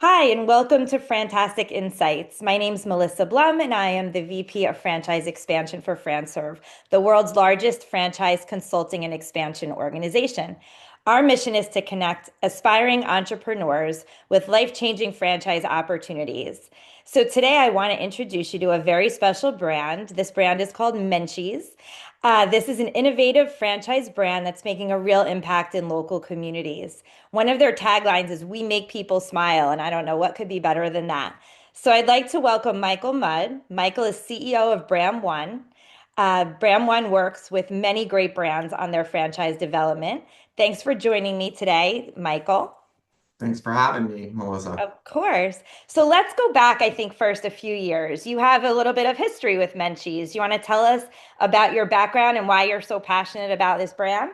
Hi, and welcome to FranTastic InSights. My name's Melissa Blum, and I am the VP of Franchise Expansion for FranServe, the world's largest franchise consulting and expansion organization. Our mission is to connect aspiring entrepreneurs with life-changing franchise opportunities. So today I want to introduce you to a very special brand. This brand is called Menchie's. This is an innovative franchise brand that's making a real impact in local communities. One of their taglines is "We make people smile," and I don't know what could be better than that. So I'd like to welcome Michael Mudd. Michael is CEO of BrandONE. BrandONE works with many great brands on their franchise development. Thanks for joining me today, Michael. Thanks for having me, Melissa. Of course. So let's go back, I think, first a few years. You have a little bit of history with Menchie's. You want to tell us about your background and why you're so passionate about this brand?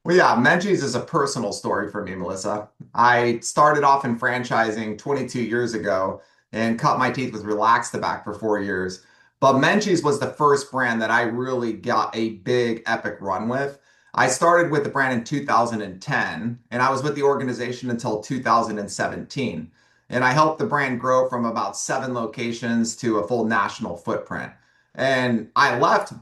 Well, yeah, Menchie's is a personal story for me, Melissa. I started off in franchising 22 years ago and cut my teeth with Relax-the-Back for 4 years. But Menchie's was the first brand that I really got a big epic run with. I started with the brand in 2010, and I was with the organization until 2017. And I helped the brand grow from about 7 locations to a full national footprint. And I left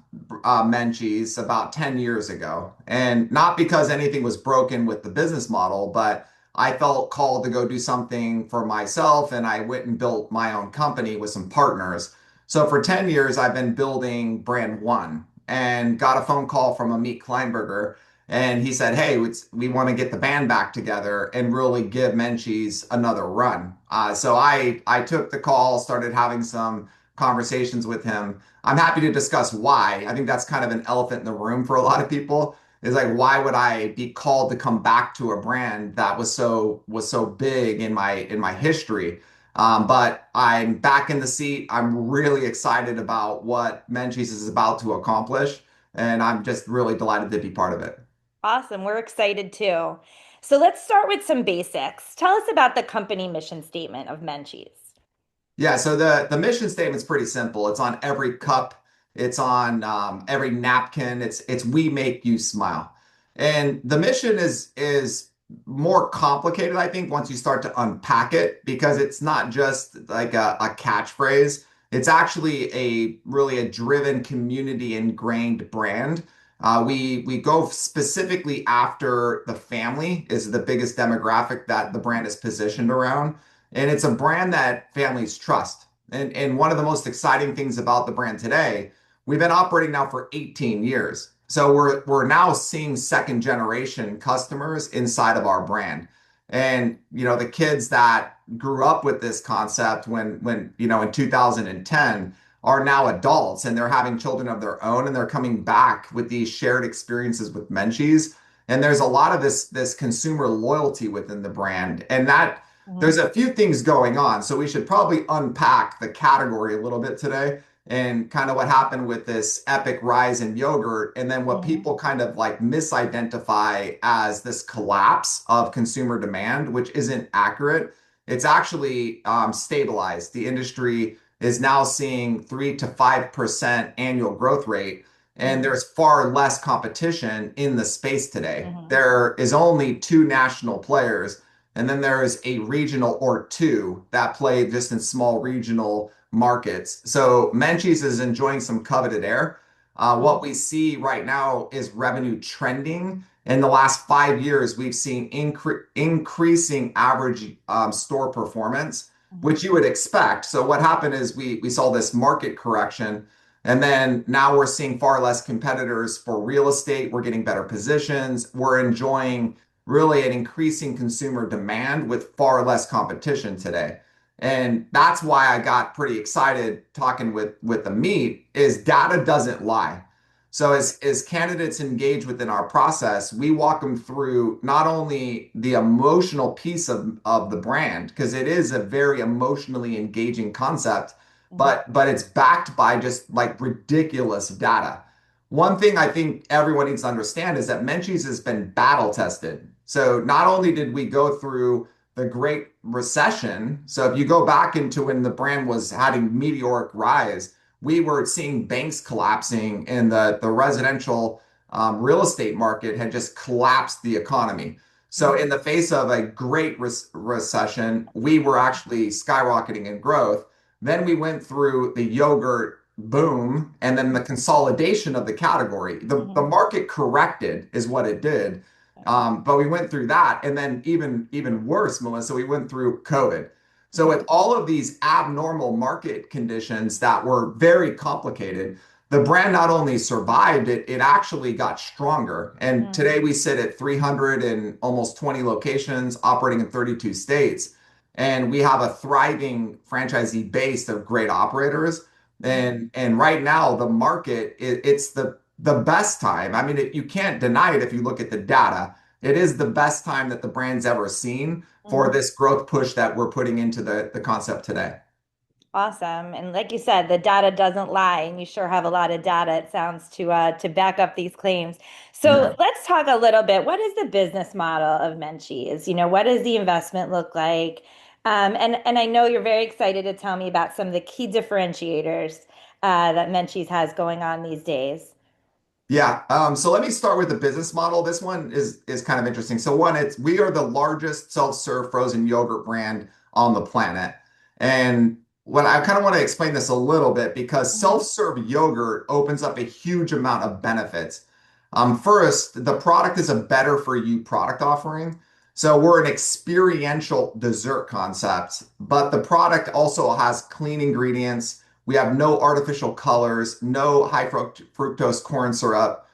Menchie's about 10 years ago. And not because anything was broken with the business model, but I felt called to go do something for myself. And I went and built my own company with some partners. So for 10 years, I've been building BrandONE and got a phone call from Amit Kleinberger. And he said, "Hey, we want to get the band back together and really give Menchie's another run." So I took the call, started having some conversations with him. I'm happy to discuss why. I think that's kind of an elephant in the room for a lot of people. Is like, why would I be called to come back to a brand that was so big in my history? But I'm back in the seat. I'm really excited about what Menchie's is about to accomplish, and I'm just really delighted to be part of it. Awesome. We're excited too. So let's start with some basics. Tell us about the company mission statement of Menchie's. Yeah, so the mission statement's pretty simple. It's on every cup, it's on every napkin. It's "We make you smile," and the mission is more complicated, I think, once you start to unpack it, because it's not just like a catchphrase. It's actually a really a driven, community ingrained brand. We go specifically after the family is the biggest demographic that the brand is positioned around. And it's a brand that families trust. And one of the most exciting things about the brand today, we've been operating now for 18 years. So we're now seeing second generation customers inside of our brand. And the kids that grew up with this concept when in 2010 are now adults and they're having children of their own and they're coming back with these shared experiences with Menchie's. And there's a lot of this consumer loyalty within the brand. And that Mhm. there's a few things going on. So we should probably unpack the category a little bit today and kind of what happened with this epic rise in yogurt, and then what Mhm. people kind of like misidentify as this collapse of consumer demand, which isn't accurate. It's actually stabilized. The industry is now seeing 3 to 5% annual growth rate, and Mhm. there's far less competition in the space today. Mhm. There is only 2 national players, and then there is a regional or two that play just in small regional markets. So Menchie's is enjoying some coveted air. What Mhm. we see right now is revenue trending. In the last 5 years, we've seen increasing average store performance, Mhm. which you would expect. So what happened is we saw this market correction, and then now we're seeing far less competitors for real estate. We're getting better positions. We're enjoying really an increasing consumer demand with far less competition today. And that's why I got pretty excited talking with the meet is data doesn't lie. So as candidates engage within our process, we walk them through not only the emotional piece of the brand, because it is a very emotionally engaging concept, Mhm. but it's backed by just like ridiculous data. One thing I think everyone needs to understand is that Menchie's has been battle tested. So not only did we go through the Great Recession, so if you go back into when the brand was having meteoric rise, we were seeing banks collapsing and the residential real estate market had just collapsed the economy. So in the face of a great recession, we were actually skyrocketing in growth. Then we went through the yogurt boom and then the consolidation of the category. The Mhm. market corrected is what it did. But we went through that. And then even worse, Melissa, we went through COVID. So Mhm. with all of these abnormal market conditions that were very complicated, the brand not only survived it, it actually got stronger. And Mhm. today we sit at 300 and almost 20 locations operating in 32 states. And we have a thriving franchisee base of great operators. Mhm. And right now the market, it's the best time. I mean, you can't deny it if you look at the data. It is the best time that the brand's ever seen for Mhm. this growth push that we're putting into the concept today. Awesome. And like you said, the data doesn't lie, and you sure have a lot of data, it sounds, to back up these claims. Yeah. So let's talk a little bit. What is the business model of Menchie's? What does the investment look like? And I know you're very excited to tell me about some of the key differentiators that Menchie's has going on these days. Yeah. So let me start with the business model. This one is kind of interesting. So one, it's we are the largest self-serve frozen yogurt brand on the planet. And what I kind of want to explain this a little bit because Mhm. self-serve yogurt opens up a huge amount of benefits. First, the product is a better for you product offering. So we're an experiential dessert concept, but the product also has clean ingredients. We have no artificial colors, no high fructose corn syrup.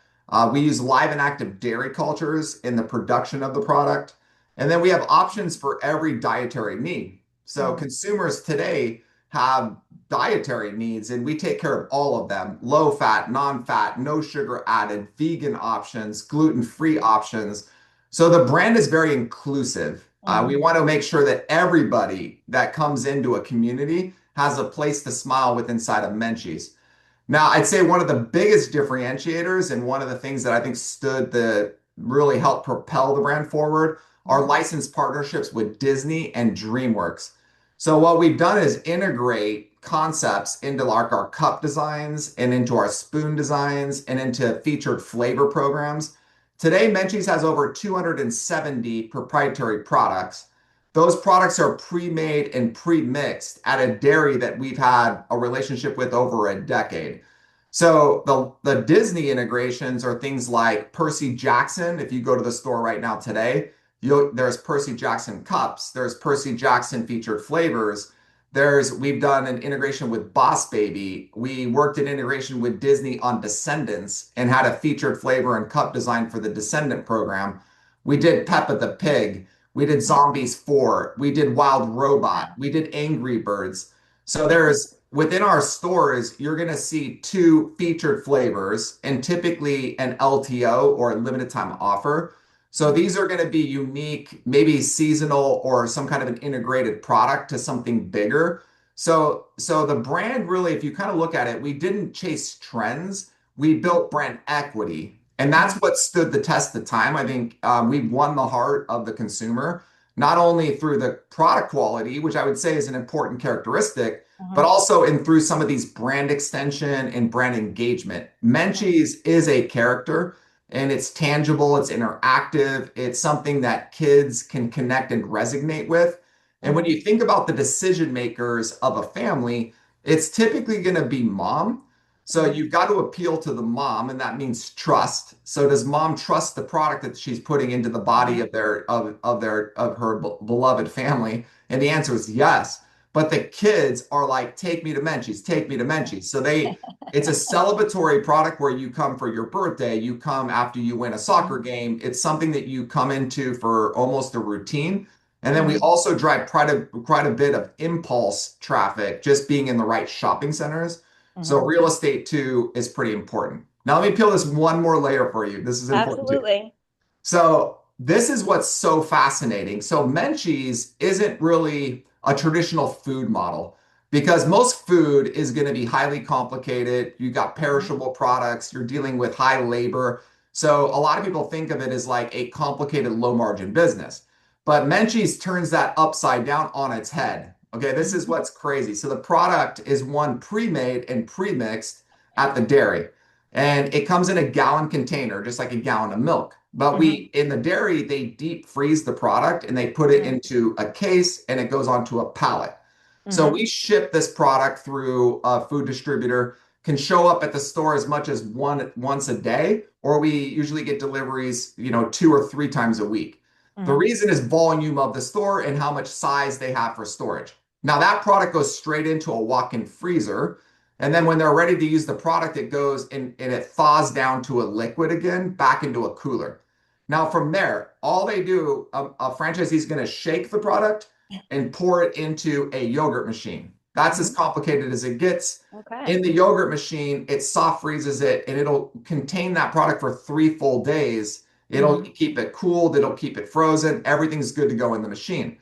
We use live and active dairy cultures in the production of the product. And then we have options for every dietary need. So Mhm. consumers today have dietary needs, and we take care of all of them: low fat, non fat, no sugar added, vegan options, gluten free options. So the brand is very inclusive. We Mhm. want to make sure that everybody that comes into a community has a place to smile with inside of Menchie's. Now, I'd say one of the biggest differentiators and one of the things that I think stood the really helped propel the brand forward are Mhm. licensed partnerships with Disney and DreamWorks. So what we've done is integrate concepts into like our cup designs and into our spoon designs and into featured flavor programs. Today, Menchie's has over 270 proprietary products. Those products are pre-made and pre-mixed at a dairy that we've had a relationship with over a decade. So the Disney integrations are things like Percy Jackson. If you go to the store right now today, there's Percy Jackson cups, there's Percy Jackson featured flavors. We've done an integration with Boss Baby. We worked in integration with Disney on Descendants and had a featured flavor and cup design for the Descendant program. We did Peppa the Pig. We did Mhm. Zombies 4. We did Wild Robot. Wow. We did Angry Birds. So there's within our stores, you're going to see two featured flavors and typically an LTO or a limited time offer. So Mhm. these are going to be unique, maybe seasonal or some kind of an integrated product to something bigger. So the brand really, if you kind of look at it, we didn't chase trends. We built brand equity. And that's Mhm. what stood the test of time. I think we've won the heart of the consumer, not only through the product quality, which I would say is an important characteristic, but Mhm. also in through some of these brand extension and brand engagement. Mhm. Menchie's is a character and it's tangible, it's interactive, it's something that kids can connect and resonate with. And when Mhm. you think about the decision makers of a family, it's typically going to be mom. So Mhm. you've got to appeal to the mom, and that means trust. So does mom trust the product that she's putting into the body Mhm. of her beloved family? And the answer is yes. But the kids are like, take me to Menchie's, take me to Menchie's. So it's a celebratory product where you come for your birthday, you come after you win a soccer Mhm. game. It's something that you come into for almost a routine. And then we Mhm. also drive quite a bit of impulse traffic just being in the right shopping centers. So Mhm. real estate too is pretty important. Now let me peel this one more layer for you. This is important too. Absolutely. So this is what's so fascinating. So Menchie's isn't really a traditional food model because most food is going to be highly complicated. You got Mhm. perishable products, you're dealing with high labor. So a lot of people think of it as like a complicated low margin business. But Menchie's turns that upside down on its head. Okay, this is Mhm. what's crazy. So the product is one pre-made and pre-mixed at the dairy. And it comes in a gallon container, just like a gallon of milk. But Hmm. in the dairy, they deep freeze the product and they put it Hmm. into a case and it goes onto a pallet. So Hmm. we ship this product through a food distributor, can show up at the store as much as once a day, or we usually get deliveries, 2 or 3 times a week. The Hmm. reason is volume of the store and how much size they have for storage. Now that product goes straight into a walk-in freezer. And then when they're ready to use the product, it goes and it thaws down to a liquid again, back into a cooler. Now, from there, all they do, a franchisee is going to shake the product and pour it into a yogurt machine. That's as Hmm. complicated as it gets. Okay. In the yogurt machine, it soft freezes it and it'll contain that product for 3 full days. It'll Hmm. keep it cooled, it'll keep it frozen. Everything's good to go in the machine.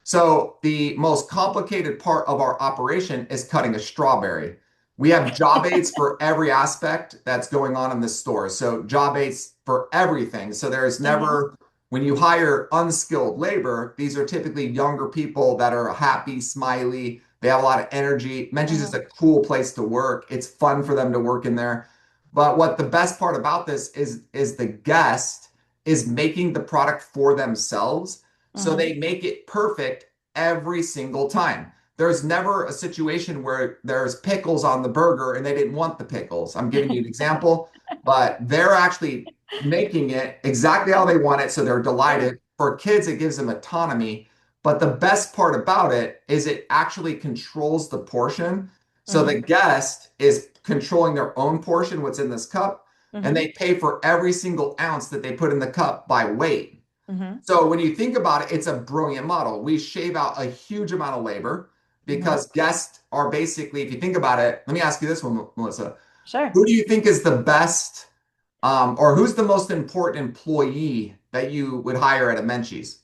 So, the most complicated part of our operation is cutting a strawberry. We have job aids for every aspect that's going on in this store. So job aids for everything. So there's Hmm. never, when you hire unskilled labor, these are typically younger people that are happy, smiley. They have a lot of energy. Menchie's is Hmm. a cool place to work. It's fun for them to work in there. But what the best part about this is the guest is making the product for themselves. So Hmm. they make it perfect every single time. There's never a situation where there's pickles on the burger and they didn't want the pickles. I'm giving you an example, but they're actually making it exactly how they want it. So they're Yeah. delighted. For kids, it gives them autonomy. But the best part about it is it actually controls the portion. So Hmm. the guest is controlling their own portion, what's in this cup, and Hmm. they pay for every single ounce that they put in the cup by weight. Hmm. So when you think about it, it's a brilliant model. We shave out a huge amount of labor Hmm. because guests are basically, if you think about it, let me ask you this one, Melissa. Sure. Who do you think is the best, or who's the most important employee that you would hire at a Menchie's?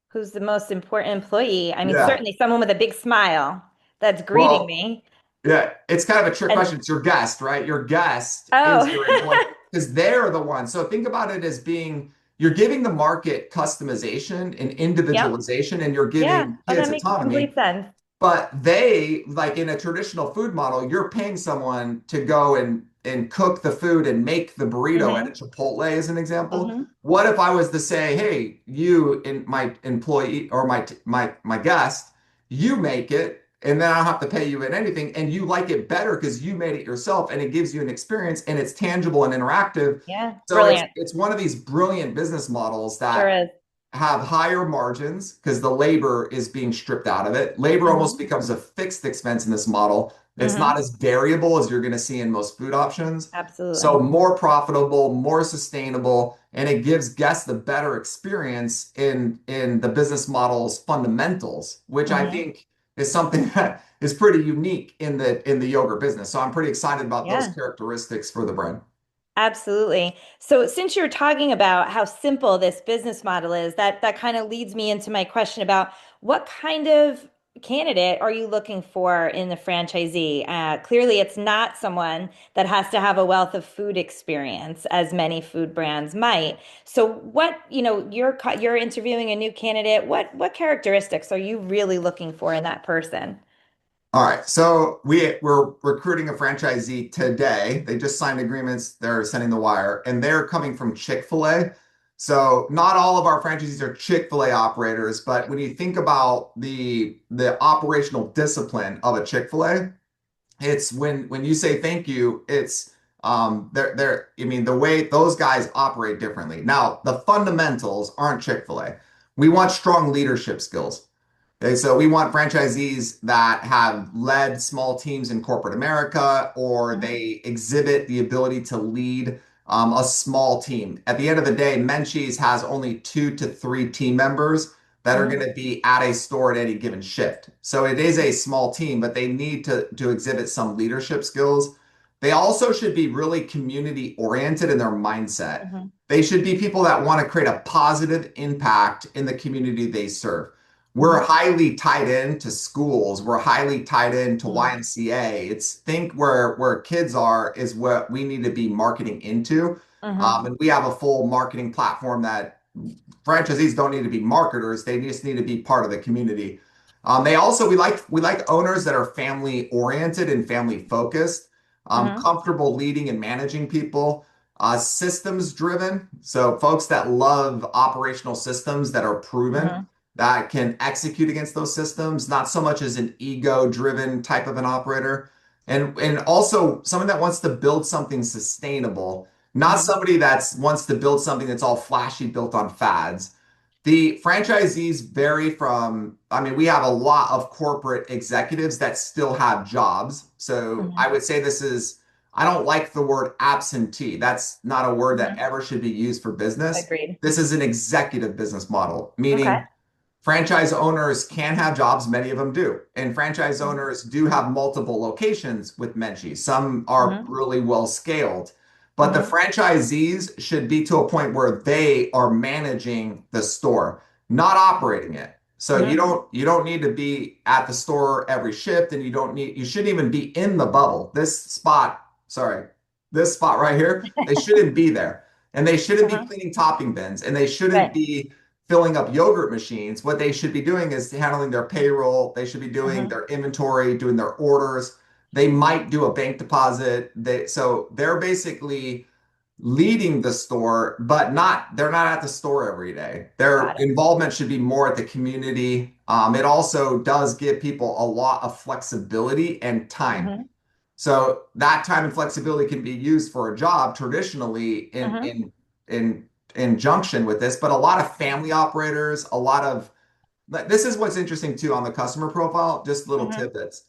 Who's the most important employee? I mean, Yeah. certainly someone with a big smile that's greeting Well, me. yeah, it's kind of a trick And question. It's your guest, right? Your guest is your employee oh, because they're the one. So think about it as being you're giving the market customization and yep. individualization, and you're Yeah. giving Oh, kids that makes autonomy. complete sense. But they, like in a traditional food model, you're paying someone to go and cook the food and make the burrito at a Hmm. Chipotle, as an example. Hmm. What if I was to say, hey, you in my employee or my guest, you make it, and then I don't have to pay you in anything, and you like it better because you made it yourself, and it gives you an experience, and it's tangible and interactive. Yeah. So Brilliant. it's one of these brilliant business models Sure that is. have higher margins because the labor is being stripped out of it. Labor almost Hmm. becomes a fixed expense in this model. It's not Hmm. as variable as you're going to see in most food options. So Absolutely. more profitable, more sustainable, and it gives guests the better experience in the business model's fundamentals, which I Hmm. think is something that is pretty unique in the yogurt business. So I'm pretty excited about those Yeah. characteristics for the brand. Absolutely. So since you're talking about how simple this business model is, that kind of leads me into my question about what kind of candidate are you looking for in the franchisee? Clearly, it's not someone that has to have a wealth of food experience, as many food brands might. So you're interviewing a new candidate. What characteristics are you really looking for in that person? All right, so we're recruiting a franchisee today. They just signed agreements. They're sending the wire, and they're coming from Chick-fil-A. So not all of our franchisees are Chick-fil-A operators, but when you think about the operational discipline of a Chick-fil-A, it's when you say thank you, it's they're I mean the way those guys operate differently. Now, the fundamentals aren't Chick-fil-A. We want strong leadership skills. Okay, so we want franchisees that have led small teams in corporate America or Mhm. they exhibit the ability to lead a small team. At the end of the day, Menchie's has only 2 to 3 team members that are going Mhm. to be at a store at any given shift. So it is a small team, but they need to exhibit some leadership skills. They also should be really community oriented in their mindset. Mhm. They should be people that want to create a positive impact in the community they serve. We're Mhm. highly tied into schools. We're highly tied into Mhm. YMCA. It's think where kids are is what we need to be marketing into. Mhm. And we have a full marketing platform that franchisees don't need to be marketers. They just need to be part of the community. They also we like owners that are family oriented and family focused, Mhm. comfortable leading and managing people. systems driven. So folks that love operational systems that are proven, Hmm. that can execute against those systems, not so much as an ego driven type of an operator. And also someone that wants to build something sustainable, not Hmm. somebody that wants to build something that's all flashy built on fads. The franchisees vary from, I mean, we have a lot of corporate executives that still have jobs. So Hmm. I would say this is, I don't like the word absentee. That's not a word that Hmm. ever should be used for business. Agreed. This is an executive business model, Okay. meaning franchise owners can have jobs, many of them do. And franchise Hmm. owners do have multiple locations with Menchie. Some are Hmm. really well scaled, but the Hmm. franchisees should be to a point where they are managing the store, not operating it. So Hmm. you don't need to be at the store every shift, and you shouldn't even be in the bubble. This spot right here, they shouldn't be there. And they shouldn't be Hmm. cleaning topping bins, and they shouldn't Right. be filling up yogurt machines. What they should be doing is handling their payroll. They should be doing Hmm. their inventory, doing their orders. They might do a bank deposit. So they're basically leading the store, but they're not at the store every day. Their Got it. involvement should be more at the community. It also does give people a lot of flexibility and time. Hmm. So that time and flexibility can be used for a job traditionally Hmm. in in junction with this, but a lot of family operators, a lot of this is what's interesting too on the customer profile, just little Hmm. tidbits.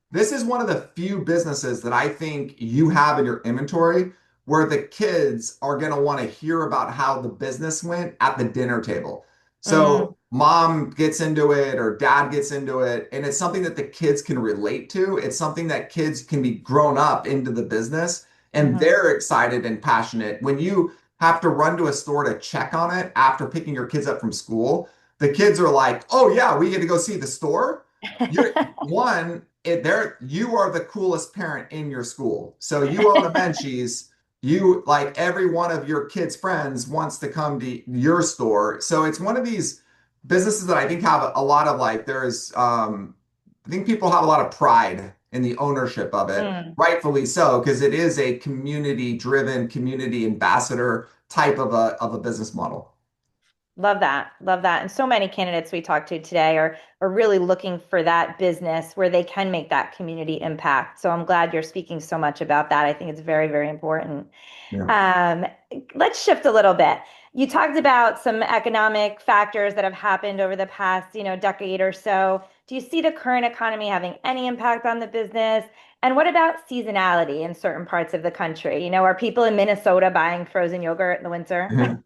This is one of the few businesses that I think you have in your inventory where the kids are going to want to hear about how the business went at the dinner table. Mm. So mom gets into it or dad gets into it, and it's something that the kids can relate to. It's something that kids can be grown up into the business and Hmm. they're excited and passionate. When you have to run to a store to check on it after picking your kids up from school, the kids are like, "Oh yeah, we get to go see the store." You're one, you are the coolest parent in your school. So you own a Menchie's. You like every one of your kids' friends wants to come to your store. So it's one of these businesses that I think have a lot of like I think people have a lot of pride in the ownership of it, Mm. rightfully so, because it is a community driven, community ambassador type of a business model. Love that. Love that. And so many candidates we talked to today are really looking for that business where they can make that community impact. So I'm glad you're speaking so much about that. I think it's very, very important. Yeah. Um, let's shift a little bit. You talked about some economic factors that have happened over the past, decade or so. Do you see the current economy having any impact on the business? And what about seasonality in certain parts of the country? Are people in Minnesota buying frozen yogurt in the winter?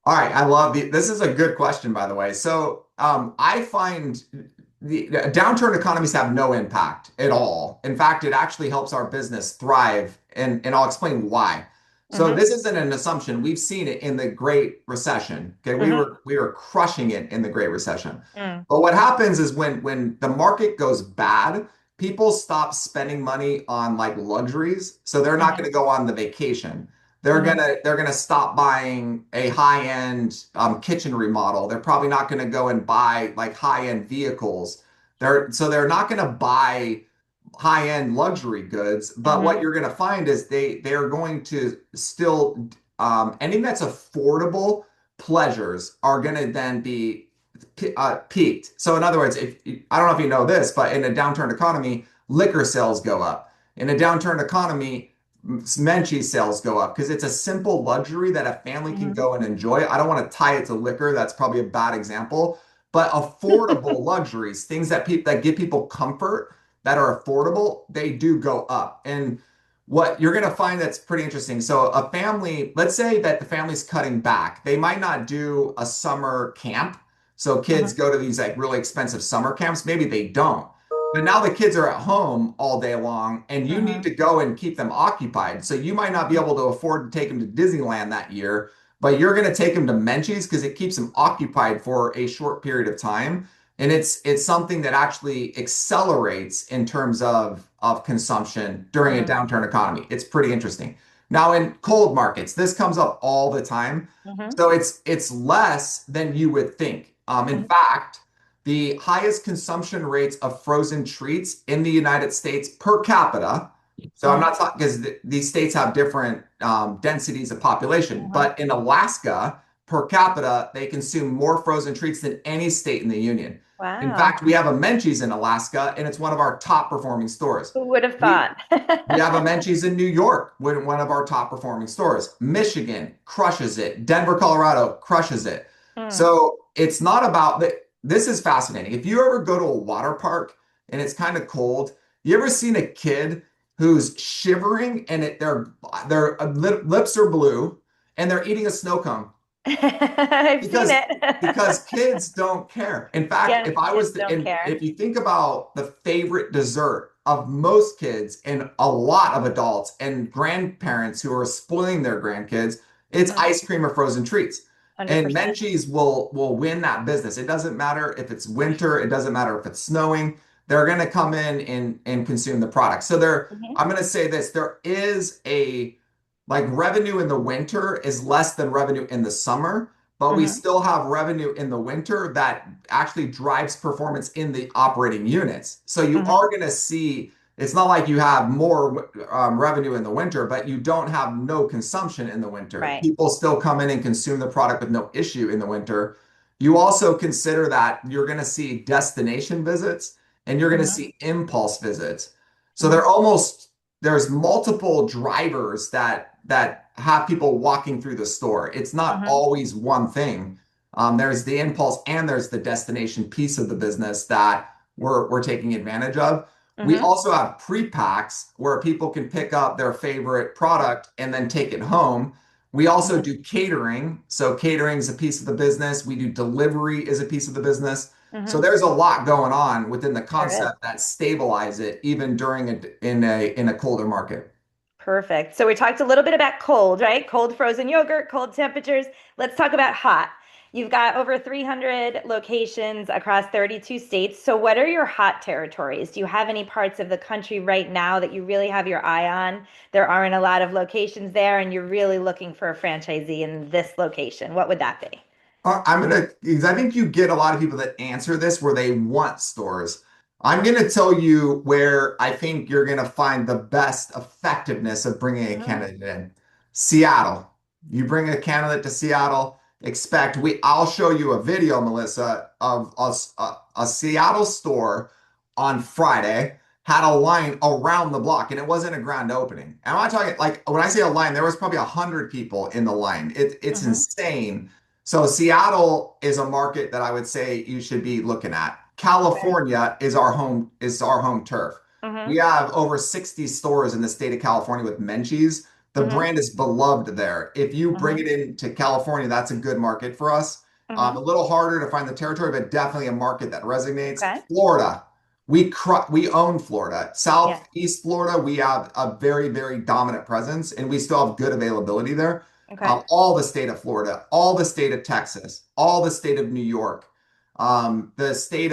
All right, I love this is a good question, by the way. So, I find the downturn economies have no impact at all. In fact, it actually helps our business thrive, and I'll explain why. So, Hmm. this isn't an assumption. We've seen it in the Great Recession. Okay, Hmm. we were crushing it in the Great Recession. Mm. But what happens is when the market goes bad, people stop spending money on like luxuries, so they're not going Hmm. to go on the vacation. Hmm. They're gonna stop buying a high-end kitchen remodel. They're probably not gonna go and buy like high-end vehicles. They're not gonna buy high-end luxury goods. But what Hmm. you're gonna find is they are going to still anything that's affordable pleasures are gonna then be peaked. So in other words, if I don't know if you know this, but in a downturn economy, liquor sales go up. In a downturn economy, Menchie sales go up because it's a simple luxury that a family can Hmm. go and enjoy. I don't want to tie it to liquor. That's probably a bad example, but affordable luxuries, things that give people comfort that are affordable, they do go up. And what you're going to find that's pretty interesting. So a family, let's say that the family's cutting back. They might not do a summer camp. So kids Hmm. go to these like really expensive summer camps. Maybe they don't. But now the kids are at home all day long and you need Hmm. to go and keep them occupied. So you might not be able to afford to take them to Disneyland that year, but you're going to take them to Menchie's because it keeps them occupied for a short period of time. And it's something that actually accelerates in terms of consumption during a Hmm. downturn economy. It's pretty interesting. Now in cold markets, this comes up all the time. Hmm. So it's less than you would think. In Hmm. fact, the highest consumption rates of frozen treats in the United States per capita So I'm not talking because these states have different densities of population, Mhm. but in Alaska, per capita, they consume more frozen treats than any state in the union. In Wow. fact, we have a Menchie's in Alaska, and it's one of our top performing stores. Who would have We thought? we have a Menchie's in New York, one of our top performing stores. Michigan crushes it. Denver, Colorado crushes it. Mm. So it's not about that. This is fascinating. If you ever go to a water park and it's kind of cold, you ever seen a kid who's shivering and their lips are blue and they're eating a snow cone? I've seen because it. because kids don't care. In fact, Yes, if I kids was to, don't and care. if you think about the favorite dessert of most kids and a lot of adults and grandparents who are spoiling their grandkids, it's Mm, ice cream or frozen treats. And 100%. Menchie's will win that business. It doesn't matter if it's winter, it doesn't matter if it's snowing. They're going to come in and consume the product. So Mhm, I'm going to say this, there is a like revenue in the winter is less than revenue in the summer, but we mhm, still have revenue in the winter that actually drives performance in the operating units. So you mhm. are going to see, it's not like you have more revenue in the winter, but you don't have no consumption in the winter. Right. People still come in and consume the product with no issue in the winter. You also consider that you're going to see destination visits and you're going to Mhm, see impulse visits. So mhm, there's multiple drivers that have people walking through the store. It's not mhm, always one thing. There's the impulse and there's the destination piece of the business that we're taking advantage of. We mhm, also have pre-packs where people can pick up their favorite product and then take it home. We also mhm, do catering. So catering is a piece of the business. We do delivery is a piece of the business. So mhm. there's a lot going on within the There is. concept that stabilize it even during a colder market. Perfect. So we talked a little bit about cold, right? Cold frozen yogurt, cold temperatures. Let's talk about hot. You've got over 300 locations across 32 states. So what are your hot territories? Do you have any parts of the country right now that you really have your eye on? There aren't a lot of locations there, and you're really looking for a franchisee in this location. What would that be? Because I think you get a lot of people that answer this where they want stores. I'm gonna tell you where I think you're gonna find the best effectiveness of bringing a Mhm, candidate in. Seattle. You bring a candidate to Seattle, I'll show you a video, Melissa, of a Seattle store on Friday had a line around the block and it wasn't a grand opening. And I'm not talking like when I say a line, there was probably 100 people in the line. It's mhm, insane. So Seattle is a market that I would say you should be looking at. okay. California is our home turf. We Mhm, have over 60 stores in the state of California with Menchie's. The mhm, brand is beloved there. If you bring it mhm, into California, that's a good market for us. A mhm. little harder to find the territory, but definitely a market that resonates. Okay. Florida, we own Florida. Yeah. Southeast Florida, we have a very, very dominant presence, and we still have good availability there. Okay. All the state of Florida, all the state of Texas, all the state of New York, the state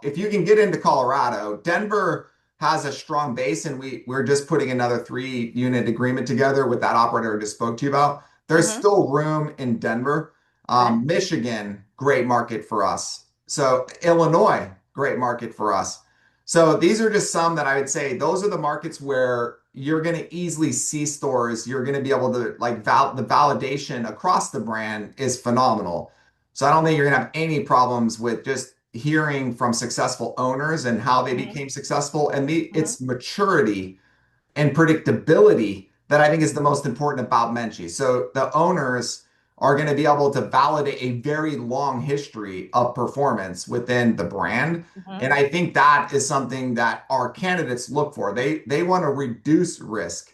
if you can get into Colorado, Denver has a strong base, and we're just putting another 3 unit agreement together with that operator I just spoke to you about. There's Mhm. still room in Denver. Okay. Michigan, great market for us. So Illinois, great market for us. So these are just some that I would say those are the markets where you're going to easily see stores. You're going to be able to the validation across the brand is phenomenal. So I don't think you're going to have any problems with just hearing from successful owners and how they Mhm, became successful and mhm, its maturity and predictability that I think is the most important about Menchie. So the owners are going to be able to validate a very long history of performance within the brand. mhm, And I think that is something that our candidates look for. They want to reduce risk.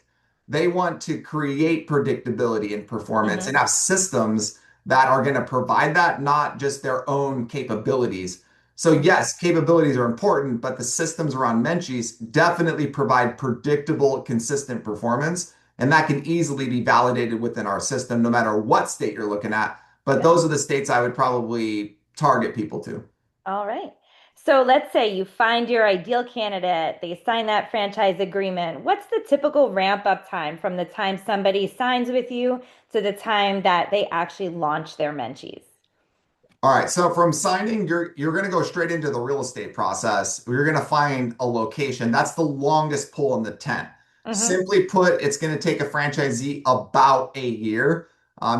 They want to create predictability in performance and mhm, have systems that are going to provide that, not just their own capabilities. So mhm. yes, capabilities are important, but the systems around Menchie's definitely provide predictable, consistent performance, and that can easily be validated within our system, no matter what state you're looking at. But Yeah. those are the states I would probably target people to. All right. So let's say you find your ideal candidate, they sign that franchise agreement. What's the typical ramp up time from the time somebody signs with you to the time that they actually launch their Menchies? All right, so from signing, you're going to go straight into the real estate process. You're going to find a location. That's the longest pole in the tent. Hmm. Simply put, it's going to take a franchisee about a year.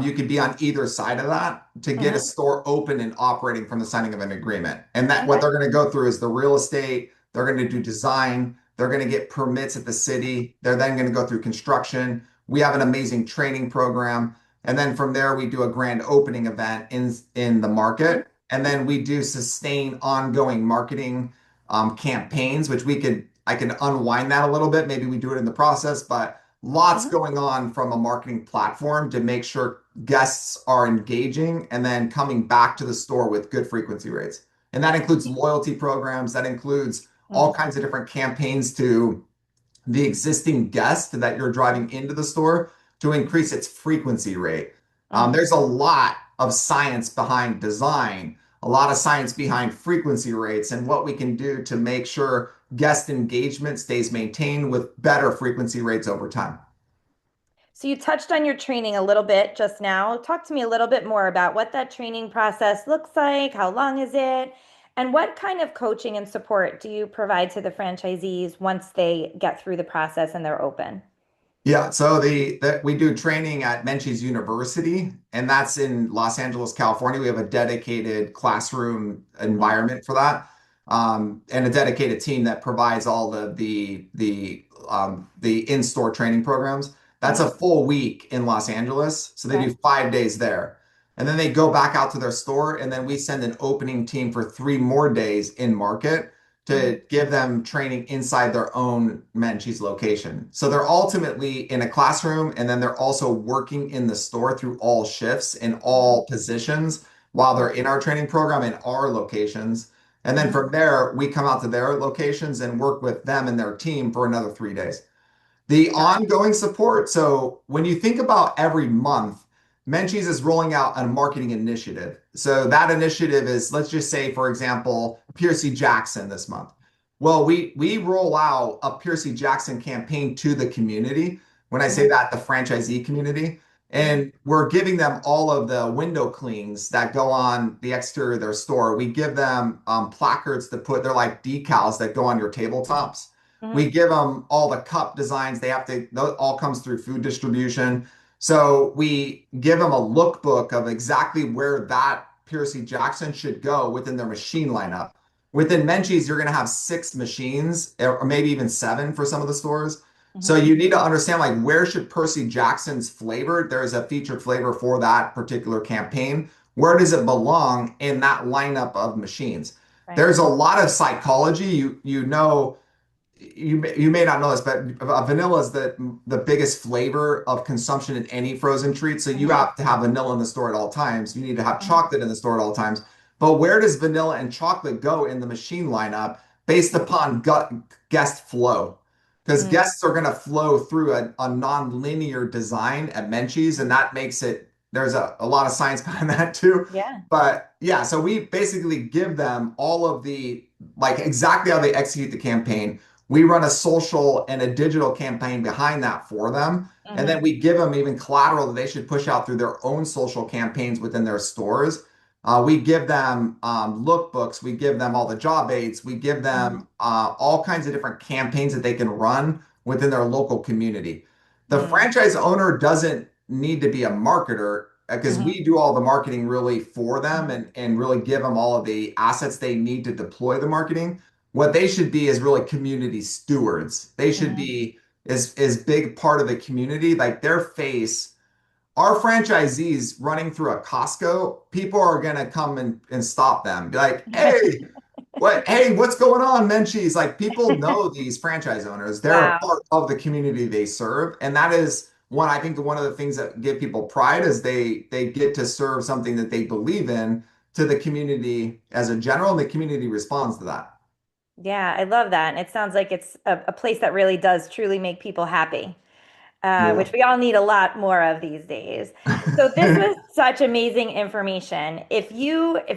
You could be on either side of that to get a Hmm. store open and operating from the signing of an agreement. And that what Okay. they're going to go through is the real estate. They're going to do design. They're going to get permits at the city. They're then going to go through construction. We have an amazing training program. And then from there, we do a grand opening event in the market. And then we do sustain ongoing marketing campaigns, which I can unwind that a little bit. Maybe we do it in the process, but lots Hmm. going on from a marketing platform to make sure guests are engaging and then coming back to the store with good frequency rates. And that includes loyalty programs, that includes all Hmm. kinds of different campaigns to the existing guest that you're driving into the store to increase its frequency rate. Hmm. There's a lot of science behind design, a lot of science behind frequency rates, and what we can do to make sure guest engagement stays maintained with better frequency rates over time. So you touched on your training a little bit just now. Talk to me a little bit more about what that training process looks like, how long is it, and what kind of coaching and support do you provide to the franchisees once they get through the process and they're open? Yeah, so we do training at Menchie's University, and that's in Los Angeles, California. We have a dedicated classroom Mhm. environment for that, and a dedicated team that provides all the in-store training programs. That's a Mhm. full week in Los Angeles, so they Okay. do 5 days there, and then they go back out to their store, and then we send an opening team for 3 more days in market Mhm. to give them training inside their own Menchie's location. So they're ultimately in a classroom and then they're also working in the store through all shifts in Mhm. all positions while they're Mhm. in our training program in our locations. And then Mhm. from there, we come out to their locations and work with them and their team for another 3 days. The Got ongoing support. So when you think about every month, Menchie's is rolling out a marketing initiative. So that initiative is, let's just say, for example, Piercy Jackson this month. Well, we roll out a Piercy Jackson campaign to the community. When I it. say Mhm. that, the franchisee community. Mhm. And we're giving them all of the window clings that go on the exterior of their store. We give them placards to put, they're like decals that go on your tabletops. We Mhm. give them all the cup designs. They have to, that all comes through food distribution. So we give them a lookbook of exactly where that Piercy Jackson should go within their machine lineup. Within Menchie's, you're going to have 6 machines, or maybe even 7 for some of the stores. So Mhm. you need to understand like where should Percy Jackson's flavor? There's a featured flavor for that particular campaign. Where does it belong in that lineup of machines? Right. There's a lot of psychology. You know you may not know this, but vanilla is the biggest flavor of consumption in any frozen treat. So you Mhm. have to have vanilla in the store at all times. You need to have Mhm. chocolate in the store at all times. But where does vanilla and chocolate go in the machine lineup based upon guest flow? Because Mhm. guests are going to flow through a non-linear design at Menchie's, and that makes it, there's a lot of science behind that too. Yeah. But yeah, so we basically give them all of like exactly how they execute the campaign. We run a social and a digital campaign behind that for them. And then Mhm. we give them even collateral that they should push out through their own social campaigns within their stores. We give them lookbooks. We give them all the job aids. We give them Mhm. all kinds of different campaigns that they can run within their local community. The Mhm. franchise owner doesn't need to be a marketer because Mhm. we do all the marketing really for them Mhm. and really give them all of the assets they need to deploy the marketing. What they should be is really community stewards. They should Mhm. be is big part of the community, like their face. Our franchisees running through a Costco, people are gonna come and stop them. Be like, hey, what's going on, Menchie's? Like people know these franchise owners. They're a Wow. part of the community they serve. And that is one, I think one of the things that give people pride is they get to serve something that they believe in to the community as a general, and the community responds to that. Yeah, I love that. And it sounds like it's a place that really does truly make people happy, Yeah. which we all need a lot more of these days. So this was such amazing information. If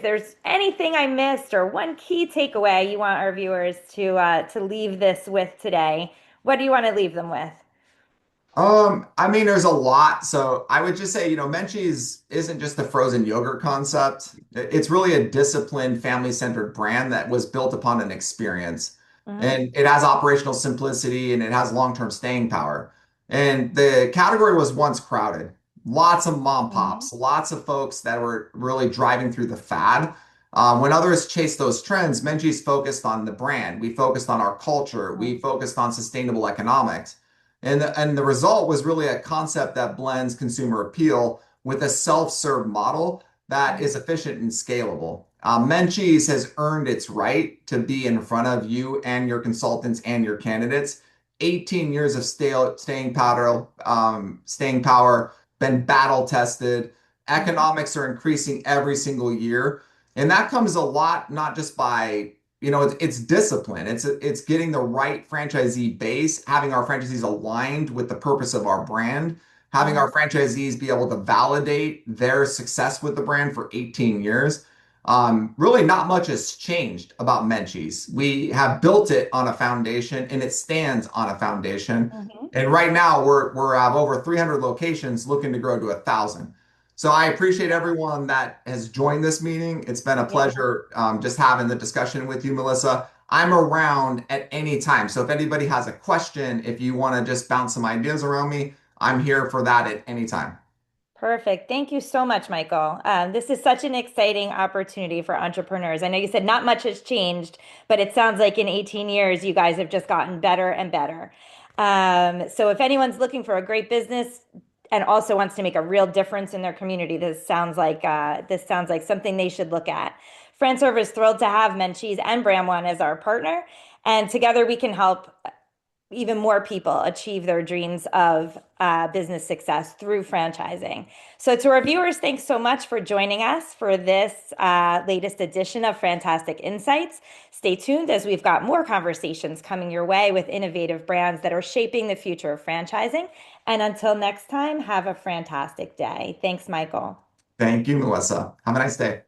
there's anything I missed or one key takeaway you want our viewers to leave this with today, what do you want to leave them with? I mean, there's a lot. So I would just say, Menchie's isn't just a frozen yogurt concept. It's really a disciplined, family-centered brand that was built upon an experience. Hmm. And it has operational simplicity and it has long-term staying power. And the category was once crowded. Lots of mom Hmm. pops, lots of folks that were really driving through the fad. When others chased those trends, Menchie's focused on the brand. We focused on our culture. We focused on sustainable economics. And the result was really a concept that blends consumer appeal with a self-serve model that is efficient and scalable. Menchie's has earned its right to be in front of you and your consultants and your candidates. 18 years of staying power, been battle tested. Hmm. Economics are increasing every single year. And that comes a lot, not just by it's discipline. It's getting the right franchisee base, having our franchisees aligned with the purpose of our brand, having our Hmm. franchisees be able to validate their success with the brand for 18 years. Really, not much has changed about Menchie's. We have built it on a foundation, and it stands on a foundation. Hmm. And right now, we're at over 300 locations, looking to grow to 1,000. So I appreciate everyone that has joined this meeting. It's been a Yeah. pleasure just having the discussion with you, Melissa. I'm around at any time. So if anybody has a question, if you want to just bounce some ideas around me, I'm here for that at any time. Perfect. Thank you so much, Michael. This is such an exciting opportunity for entrepreneurs. I know you said not much has changed, but it sounds like in 18 years, you guys have just gotten better and better. So if anyone's looking for a great business and also wants to make a real difference in their community, this sounds like something they should look at. FranServe is thrilled to have Menchie's and BrandONE as our partner, and together we can help even more people achieve their dreams of business success through franchising. So, to our viewers, thanks so much for joining us for this latest edition of FranTastic InSights. Stay tuned as we've got more conversations coming your way with innovative brands that are shaping the future of franchising. And until next time, have a fantastic day. Thanks, Michael. Thank you, Melissa. Have a nice day.